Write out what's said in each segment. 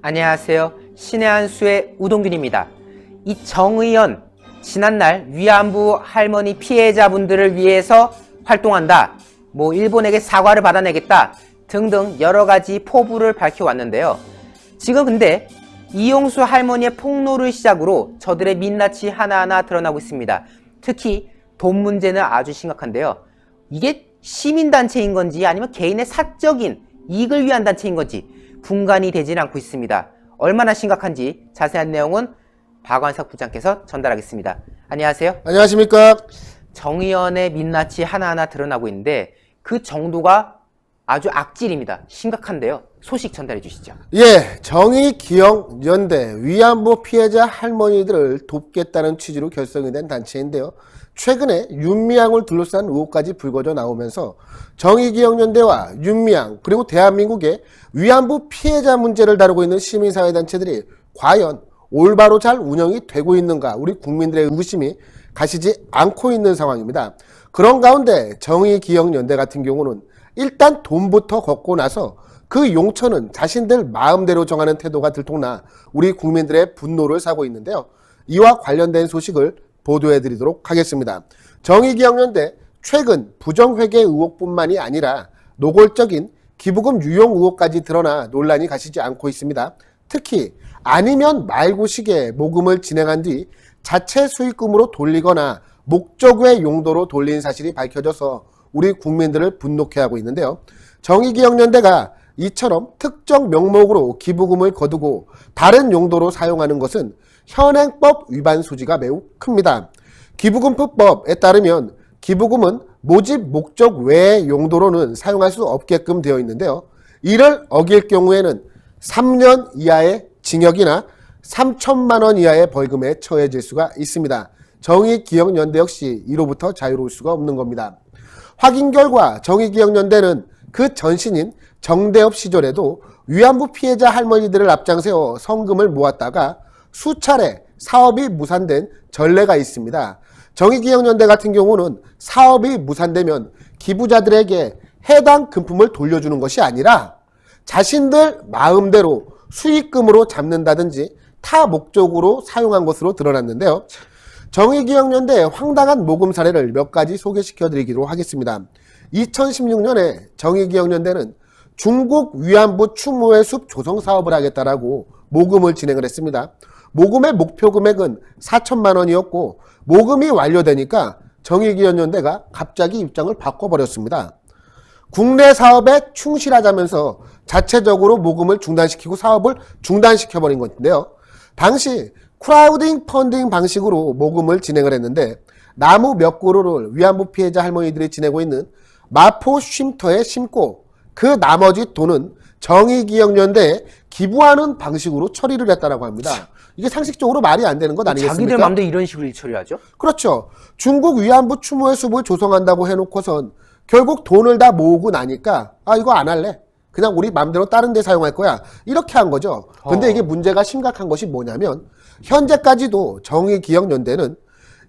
안녕하세요. 신의 한 수의 우동균입니다. 이 정의연 지난날 위안부 할머니 피해자분들을 위해서 활동한다, 일본에게 사과를 받아내겠다 등등 여러가지 포부를 밝혀왔는데요. 지금 근데 이용수 할머니의 폭로를 시작으로 저들의 민낯이 하나하나 드러나고 있습니다. 특히 돈 문제는 아주 심각한데요. 이게 시민단체인 건지 아니면 개인의 사적인 이익을 위한 단체인 건지 분간이 되지는 않고 있습니다. 얼마나 심각한지 자세한 내용은 박완석 부장께서 전달하겠습니다. 안녕하세요. 안녕하십니까. 정의연의 민낯이 하나하나 드러나고 있는데 그 정도가 아주 악질입니다. 심각한데요. 소식 전달해 주시죠. 예, 정의기억연대 위안부 피해자 할머니들을 돕겠다는 취지로 결성이 된 단체인데요. 최근에 윤미향을 둘러싼 의혹까지 불거져 나오면서 정의기억연대와 윤미향 그리고 대한민국의 위안부 피해자 문제를 다루고 있는 시민사회단체들이 과연 올바로 잘 운영이 되고 있는가, 우리 국민들의 의구심이 가시지 않고 있는 상황입니다. 그런 가운데 정의기억연대 같은 경우는 일단 돈부터 걷고 나서 그 용처는 자신들 마음대로 정하는 태도가 들통나 우리 국민들의 분노를 사고 있는데요. 이와 관련된 소식을 보도해 드리도록 하겠습니다. 정의기억연대 최근 부정회계 의혹뿐만이 아니라 노골적인 기부금 유용 의혹까지 드러나 논란이 가시지 않고 있습니다. 특히 아니면 말고식의 모금을 진행한 뒤 자체 수익금으로 돌리거나 목적 외 용도로 돌린 사실이 밝혀져서 우리 국민들을 분노케 하고 있는데요. 정의기억연대가 이처럼 특정 명목으로 기부금을 거두고 다른 용도로 사용하는 것은 현행법 위반 소지가 매우 큽니다. 기부금법에 따르면 기부금은 모집 목적 외의 용도로는 사용할 수 없게끔 되어 있는데요. 이를 어길 경우에는 3년 이하의 징역이나 3천만 원 이하의 벌금에 처해질 수가 있습니다. 정의기억연대 역시 이로부터 자유로울 수가 없는 겁니다. 확인 결과 정의기억연대는 그 전신인 정대협 시절에도 위안부 피해자 할머니들을 앞장세워 성금을 모았다가 수차례 사업이 무산된 전례가 있습니다. 정의기억연대 같은 경우는 사업이 무산되면 기부자들에게 해당 금품을 돌려주는 것이 아니라 자신들 마음대로 수익금으로 잡는다든지 타 목적으로 사용한 것으로 드러났는데요. 정의기억연대의 황당한 모금 사례를 몇 가지 소개시켜 드리기로 하겠습니다. 2016년에 정의기억연대는 중국 위안부 추모의 숲 조성 사업을 하겠다라고 모금을 진행을 했습니다. 모금의 목표 금액은 4천만 원이었고 모금이 완료되니까 정의기억연대가 갑자기 입장을 바꿔버렸습니다. 국내 사업에 충실하자면서 자체적으로 모금을 중단시키고 사업을 중단시켜버린 건데요. 당시 크라우딩 펀딩 방식으로 모금을 진행을 했는데 나무 몇 그루를 위안부 피해자 할머니들이 지내고 있는 마포 쉼터에 심고 그 나머지 돈은 정의기억연대에 기부하는 방식으로 처리를 했다고 합니다. 이게 상식적으로 말이 안 되는 것 아니겠습니까? 자기들 마음대로 이런 식으로 처리하죠? 그렇죠. 중국 위안부 추모의 숲을 조성한다고 해놓고선 결국 돈을 다 모으고 나니까 이거 안 할래, 그냥 우리 마음대로 다른 데 사용할 거야, 이렇게 한 거죠. 근데 이게 문제가 심각한 것이 뭐냐면 현재까지도 정의기억연대는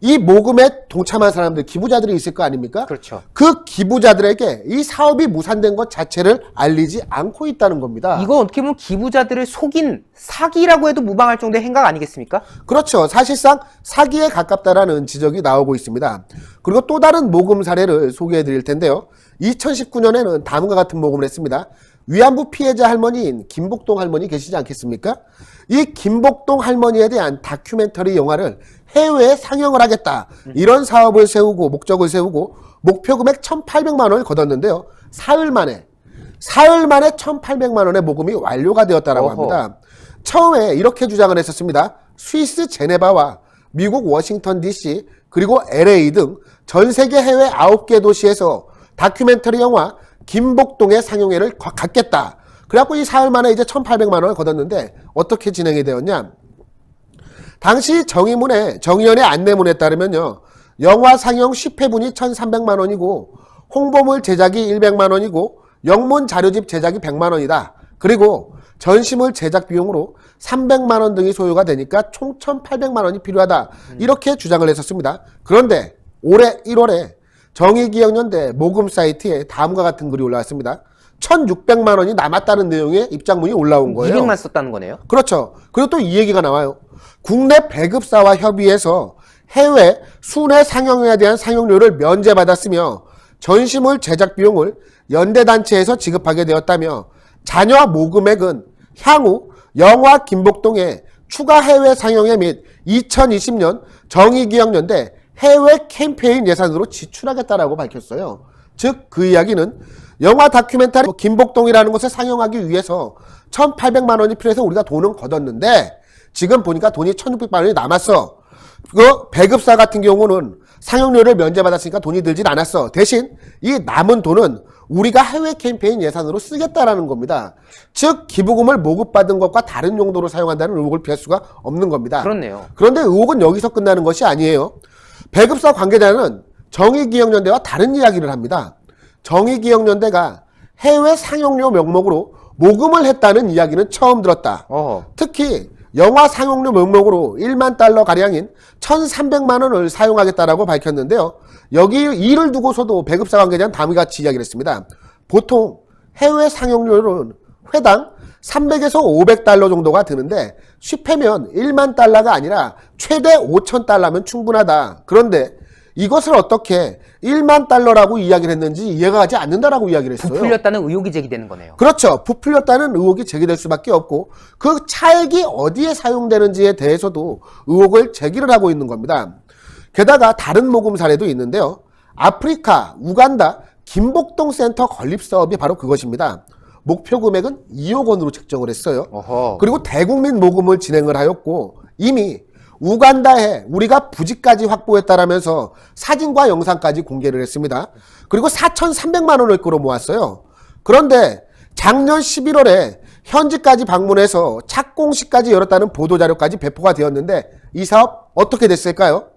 이 모금에 동참한 사람들, 기부자들이 있을 거 아닙니까? 그렇죠. 그 기부자들에게 이 사업이 무산된 것 자체를 알리지 않고 있다는 겁니다. 이거 어떻게 보면 기부자들을 속인 사기라고 해도 무방할 정도의 행각 아니겠습니까? 그렇죠. 사실상 사기에 가깝다라는 지적이 나오고 있습니다. 그리고 또 다른 모금 사례를 소개해 드릴 텐데요. 2019년에는 다음과 같은 모금을 했습니다. 위안부 피해자 할머니인 김복동 할머니 계시지 않겠습니까? 이 김복동 할머니에 대한 다큐멘터리 영화를 해외에 상영을 하겠다, 이런 사업을 세우고 목적을 세우고 목표 금액 1,800만 원을 거뒀는데요. 사흘 만에 1,800만 원의 모금이 완료가 되었다고 합니다. 처음에 이렇게 주장을 했었습니다. 스위스 제네바와 미국 워싱턴 DC 그리고 LA 등 전 세계 해외 9개 도시에서 다큐멘터리 영화 김복동의 상영회를 갖겠다. 그래갖고 이 사흘 만에 이제 1,800만 원을 거뒀는데 어떻게 진행이 되었냐? 당시 정의연의 안내문에 따르면요, 영화 상영 10회분이 1,300만 원이고 홍보물 제작이 100만 원이고 영문 자료집 제작이 100만 원이다. 그리고 전시물 제작 비용으로 300만 원 등이 소요가 되니까 총 1,800만 원이 필요하다. 이렇게 주장을 했었습니다. 그런데 올해 1월에 정의기억연대 모금 사이트에 다음과 같은 글이 올라왔습니다. 1,600만 원이 남았다는 내용의 입장문이 올라온 거예요. 200만 썼다는 거네요. 그렇죠. 그리고 또 이 얘기가 나와요. 국내 배급사와 협의해서 해외 순회 상영회에 대한 상영료를 면제받았으며 전시물 제작 비용을 연대단체에서 지급하게 되었다며 자녀 모금액은 향후 영화 김복동의 추가 해외 상영회 및 2020년 정의기억연대 해외 캠페인 예산으로 지출하겠다라고 밝혔어요. 즉 그 이야기는 영화 다큐멘터리 김복동이라는 것을 상영하기 위해서 1,800만 원이 필요해서 우리가 돈은 걷었는데 지금 보니까 돈이 1,600만 원이 남았어. 그 배급사 같은 경우는 상영료를 면제받았으니까 돈이 들진 않았어. 대신 이 남은 돈은 우리가 해외 캠페인 예산으로 쓰겠다라는 겁니다. 즉 기부금을 모급받은 것과 다른 용도로 사용한다는 의혹을 피할 수가 없는 겁니다. 그렇네요. 그런데 의혹은 여기서 끝나는 것이 아니에요. 배급사 관계자는 정의기억연대와 다른 이야기를 합니다. 정의기억연대가 해외 상영료 명목으로 모금을 했다는 이야기는 처음 들었다. 특히 영화 상영료 명목으로 1만 달러 가량인 1,300만 원을 사용하겠다라고 밝혔는데요. 여기 이를 두고서도 배급사 관계자는 다음과 같이 이야기를 했습니다. 보통 해외 상영료는 회당 300에서 500달러 정도가 드는데 쉽게면 1만 달러가 아니라 최대 5,000달러면 충분하다. 그런데 이것을 어떻게 1만 달러라고 이야기를 했는지 이해가 가지 않는다라고 이야기를 했어요. 부풀렸다는 의혹이 제기되는 거네요. 그렇죠. 부풀렸다는 의혹이 제기될 수밖에 없고 그 차액이 어디에 사용되는지에 대해서도 의혹을 제기를 하고 있는 겁니다. 게다가 다른 모금 사례도 있는데요. 아프리카, 우간다, 김복동 센터 건립 사업이 바로 그것입니다. 목표 금액은 2억 원으로 책정을 했어요. 그리고 대국민 모금을 진행을 하였고 이미 우간다에 우리가 부지까지 확보했다라면서 사진과 영상까지 공개를 했습니다. 그리고 4,300만 원을 끌어모았어요. 그런데 작년 11월에 현지까지 방문해서 착공식까지 열었다는 보도자료까지 배포가 되었는데 이 사업 어떻게 됐을까요?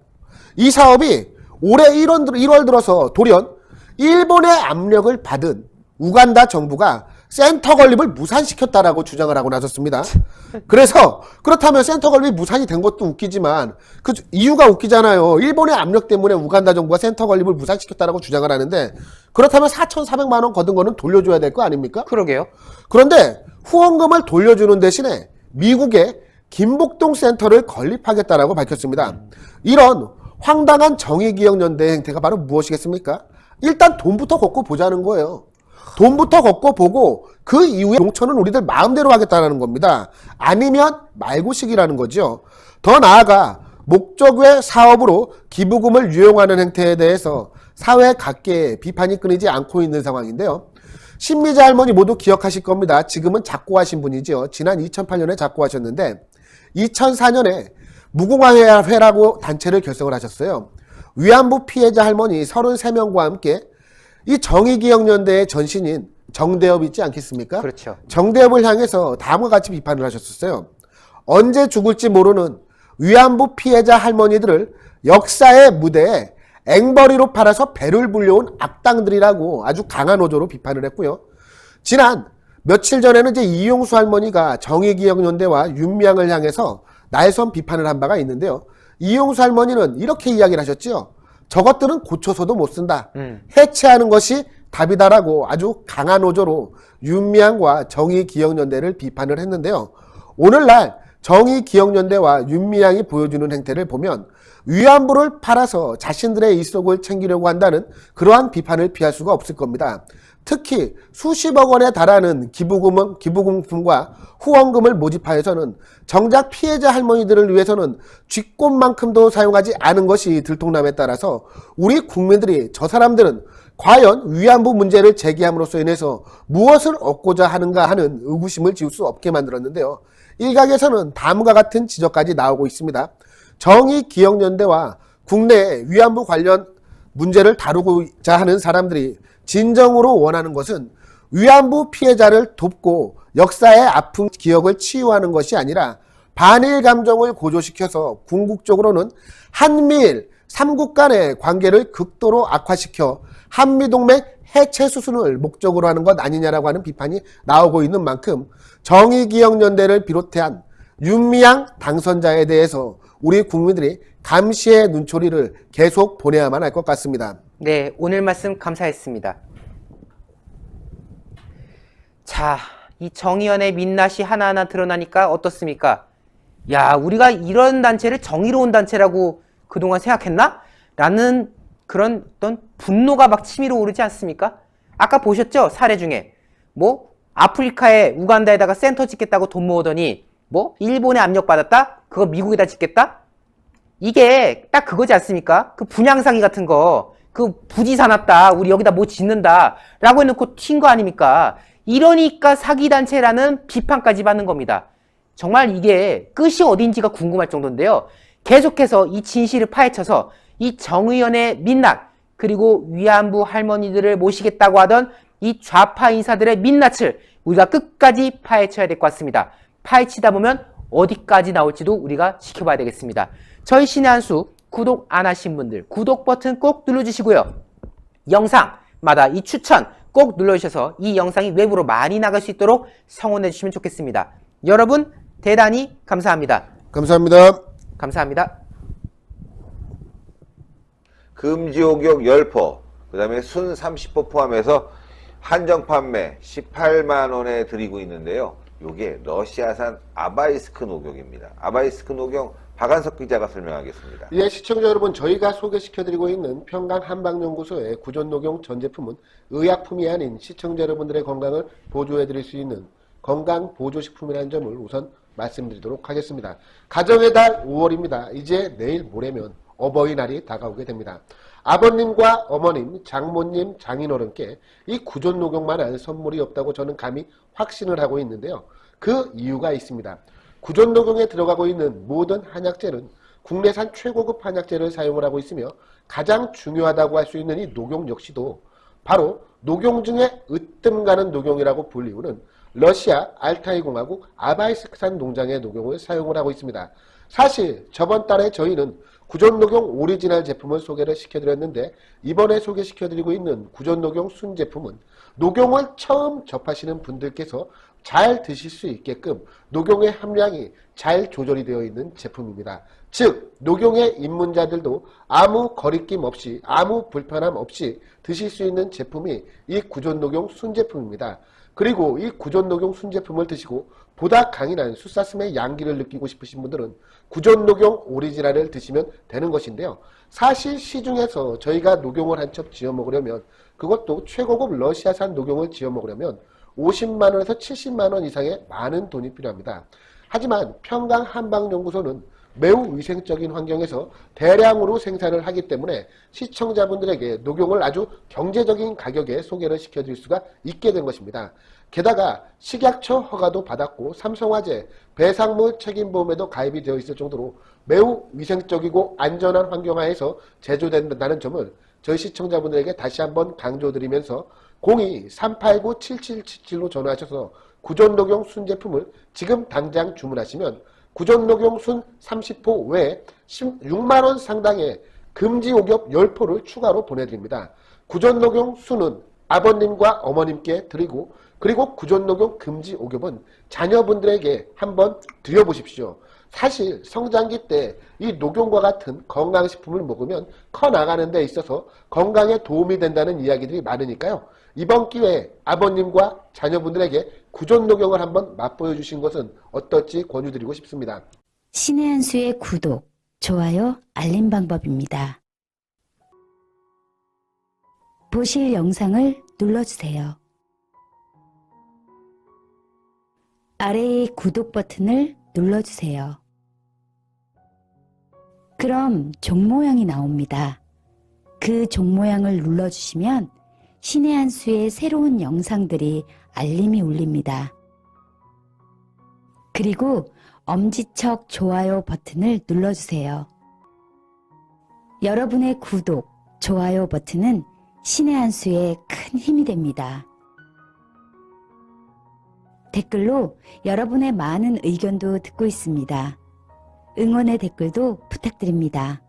이 사업이 올해 1월 들어서 돌연 일본의 압력을 받은 우간다 정부가 센터 건립을 무산시켰다라고 주장을 하고 나섰습니다. 그래서 그렇다면 센터 건립이 무산이 된 것도 웃기지만 그 이유가 웃기잖아요. 일본의 압력 때문에 우간다 정부가 센터 건립을 무산시켰다라고 주장을 하는데 그렇다면 4,400만 원 거둔 거는 돌려줘야 될 거 아닙니까? 그러게요. 그런데 후원금을 돌려주는 대신에 미국의 김복동 센터를 건립하겠다라고 밝혔습니다. 이런 황당한 정의기억연대 행태가 바로 무엇이겠습니까? 일단 돈부터 걷고 보자는 거예요. 돈부터 걷고 보고 그 이후에 용처는 우리들 마음대로 하겠다는 겁니다. 아니면 말고식이라는 거죠. 더 나아가 목적외 사업으로 기부금을 유용하는 행태에 대해서 사회 각계에 비판이 끊이지 않고 있는 상황인데요. 신미자 할머니 모두 기억하실 겁니다. 지금은 작고하신 분이죠. 지난 2008년에 작고하셨는데 2004년에 무궁화회라고 단체를 결성을 하셨어요. 위안부 피해자 할머니 33명과 함께 이 정의기억연대의 전신인 정대협 있지 않겠습니까? 그렇죠. 정대협을 향해서 다음과 같이 비판을 하셨었어요. 언제 죽을지 모르는 위안부 피해자 할머니들을 역사의 무대에 앵벌이로 팔아서 배를 불려온 악당들이라고 아주 강한 어조로 비판을 했고요. 지난 며칠 전에는 이제 이용수 할머니가 정의기억연대와 윤미향을 향해서 날선 비판을 한 바가 있는데요. 이용수 할머니는 이렇게 이야기를 하셨죠. 저것들은 고쳐서도 못 쓴다. 해체하는 것이 답이다라고 아주 강한 어조로 윤미향과 정의기억연대를 비판을 했는데요. 오늘날 정의기억연대와 윤미향이 보여주는 행태를 보면 위안부를 팔아서 자신들의 일속을 챙기려고 한다는 그러한 비판을 피할 수가 없을 겁니다. 특히 수십억 원에 달하는 기부금과 후원금을 모집하여서는 정작 피해자 할머니들을 위해서는 쥐꽃만큼도 사용하지 않은 것이 들통남에 따라서 우리 국민들이 저 사람들은 과연 위안부 문제를 제기함으로써 인해서 무엇을 얻고자 하는가 하는 의구심을 지울 수 없게 만들었는데요. 일각에서는 다음과 같은 지적까지 나오고 있습니다. 정의기억연대와 국내 위안부 관련 문제를 다루고자 하는 사람들이 진정으로 원하는 것은 위안부 피해자를 돕고 역사의 아픈 기억을 치유하는 것이 아니라 반일 감정을 고조시켜서 궁극적으로는 한미일 3국 간의 관계를 극도로 악화시켜 한미동맹 해체 수순을 목적으로 하는 것 아니냐라고 하는 비판이 나오고 있는 만큼 정의기억연대를 비롯한 윤미향 당선자에 대해서 우리 국민들이 감시의 눈초리를 계속 보내야만 할 것 같습니다. 네, 오늘 말씀 감사했습니다. 자, 이 정의연의 민낯이 하나하나 드러나니까 어떻습니까? 야, 우리가 이런 단체를 정의로운 단체라고 그동안 생각했나? 라는 그런 어떤 분노가 막 치밀어 오르지 않습니까? 아까 보셨죠? 사례 중에. 뭐, 아프리카에, 우간다에다가 센터 짓겠다고 돈 모으더니, 뭐, 일본에 압력받았다? 그거 미국에다 짓겠다? 이게 딱 그거지 않습니까? 그 분양사기 같은 거, 그 부지 사놨다, 우리 여기다 뭐 짓는다, 라고 해놓고 튄 거 아닙니까? 이러니까 사기단체라는 비판까지 받는 겁니다. 정말 이게 끝이 어딘지가 궁금할 정도인데요. 계속해서 이 진실을 파헤쳐서 이 정의연의 민낯, 그리고 위안부 할머니들을 모시겠다고 하던 이 좌파 인사들의 민낯을 우리가 끝까지 파헤쳐야 될 것 같습니다. 파헤치다 보면 어디까지 나올지도 우리가 지켜봐야 되겠습니다. 저희 신의 한 수 구독 안 하신 분들 구독 버튼 꼭 눌러주시고요. 영상마다 이 추천 꼭 눌러주셔서 이 영상이 외부로 많이 나갈 수 있도록 성원해 주시면 좋겠습니다. 여러분 대단히 감사합니다. 감사합니다. 감사합니다. 금지옥역 10포, 그 다음에 순 30포 포함해서 한정 판매 18만 원에 드리고 있는데요. 요게 러시아산 아바이스크 녹용입니다. 아바이스크 녹용 박한석 기자가 설명하겠습니다. 예, 시청자 여러분, 저희가 소개시켜드리고 있는 평강 한방연구소의 구존녹용 전 제품은 의약품이 아닌 시청자 여러분들의 건강을 보조해드릴 수 있는 건강보조식품이라는 점을 우선 말씀드리도록 하겠습니다. 가정의 달 5월입니다. 이제 내일 모레면 어버이날이 다가오게 됩니다. 아버님과 어머님, 장모님, 장인어른께 이 구존녹용만한 선물이 없다고 저는 감히 확신을 하고 있는데요. 그 이유가 있습니다. 구존녹용에 들어가고 있는 모든 한약재는 국내산 최고급 한약재를 사용을 하고 있으며 가장 중요하다고 할 수 있는 이 녹용 역시도 바로 녹용 중에 으뜸 가는 녹용이라고 불리우는 러시아 알타이 공화국 아바이스크산 농장의 녹용을 사용을 하고 있습니다. 사실 저번 달에 저희는 구존녹용 오리지널 제품을 소개를 시켜드렸는데 이번에 소개시켜드리고 있는 구존녹용 순 제품은 녹용을 처음 접하시는 분들께서 잘 드실 수 있게끔 녹용의 함량이 잘 조절이 되어 있는 제품입니다. 즉 녹용의 입문자들도 아무 거리낌 없이 아무 불편함 없이 드실 수 있는 제품이 이 구존녹용 순 제품입니다. 그리고 이 구존녹용 순 제품을 드시고 보다 강인한 숫사슴의 양기를 느끼고 싶으신 분들은 구존녹용 오리지널을 드시면 되는 것인데요. 사실 시중에서 저희가 녹용을 한 첩 지어 먹으려면 그것도 최고급 러시아산 녹용을 지어 먹으려면 50만원에서 70만원 이상의 많은 돈이 필요합니다. 하지만 평강 한방연구소는 매우 위생적인 환경에서 대량으로 생산을 하기 때문에 시청자분들에게 녹용을 아주 경제적인 가격에 소개를 시켜드릴 수가 있게 된 것입니다. 게다가 식약처 허가도 받았고 삼성화재 배상물 책임보험에도 가입이 되어 있을 정도로 매우 위생적이고 안전한 환경하에서 제조된다는 점을 저희 시청자분들에게 다시 한번 강조드리면서 02-389-7777로 전화하셔서 구존녹용 순 제품을 지금 당장 주문하시면 구존녹용 순 30포 외에 16만원 상당의 금지옥엽 10포를 추가로 보내드립니다. 구존녹용 순은 아버님과 어머님께 드리고 그리고 구존녹용 금지옥엽은 자녀분들에게 한번 드려보십시오. 사실 성장기 때 이 녹용과 같은 건강식품을 먹으면 커 나가는 데 있어서 건강에 도움이 된다는 이야기들이 많으니까요. 이번 기회에 아버님과 자녀분들에게 구존녹용을 한번 맛보여 주신 것은 어떨지 권유드리고 싶습니다. 신의 한 수의 구독, 좋아요, 알림 방법입니다. 보실 영상을 눌러주세요. 아래의 구독 버튼을 눌러주세요. 그럼 종 모양이 나옵니다. 그 종 모양을 눌러주시면 신의 한 수의 새로운 영상들이 알림이 울립니다. 그리고 엄지척 좋아요 버튼을 눌러주세요. 여러분의 구독, 좋아요 버튼은 신의 한 수의 큰 힘이 됩니다. 댓글로 여러분의 많은 의견도 듣고 있습니다. 응원의 댓글도 부탁드립니다.